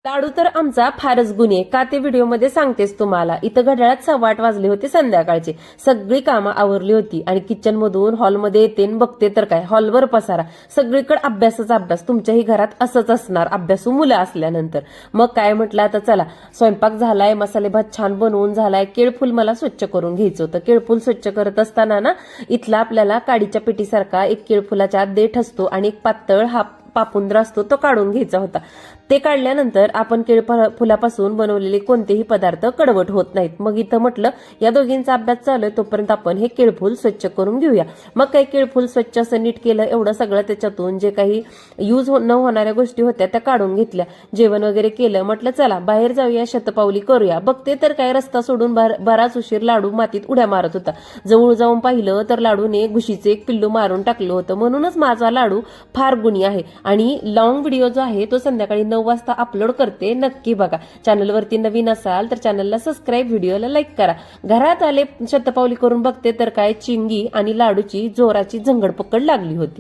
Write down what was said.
लाडू तर आमचा फारच गुन्हे आहे का ते व्हिडिओमध्ये सांगतेच तुम्हाला। इथं घड्याळात 8:15 वाजले होते संध्याकाळचे। सगळी कामं आवरली होती आणि किचन मधून हॉलमध्ये येते बघते तर काय हॉलवर पसारा, सगळीकडे अभ्यासच अभ्यास। तुमच्याही घरात असंच असणार अभ्यासू मुलं असल्यानंतर। मग काय म्हटलं आता चला स्वयंपाक झालाय, मसाले भात छान बनवून झालाय, केळफूल मला स्वच्छ करून घ्यायचं होतं। केळफूल स्वच्छ करत असताना ना इथला आपल्याला काडीच्या पेटीसारखा एक केळफुलाच्या आत देठ असतो आणि एक पातळ हा पापुंद्र असतो तो काढून घ्यायचा होता। ते काढल्यानंतर आपण केळफुलापासून बनवलेले कोणतेही पदार्थ कडवट होत नाहीत। मग इथं म्हटलं या दोघींचा अभ्यास चालू आहे तोपर्यंत आपण हे केळफूल स्वच्छ करून घेऊया। मग काही केळफूल स्वच्छ असं नीट केलं, एवढं सगळं त्याच्यातून जे काही यूज न होणाऱ्या गोष्टी होत्या त्या काढून घेतल्या। जेवण वगैरे केलं, म्हटलं चला बाहेर जाऊया, शतपावली करूया। बघते तर काय रस्ता सोडून बराच उशीर लाडू मातीत उड्या मारत होता। जवळ जाऊन पाहिलं तर लाडूने घुशीचे एक पिल्लू मारून टाकलं होतं। म्हणूनच माझा लाडू फार गुणी आहे आणि लॉंग व्हिडिओ जो आहे तो संध्याकाळी 9 वाजता अपलोड करते, नक्की बघा। चॅनलवरती नवीन असाल तर चॅनलला सबस्क्राईब, व्हिडिओला लाईक करा। घरात आले शतपावली करून बघते तर काय चिंगी आणि लाडूची जोराची झंगडपकड लागली होती।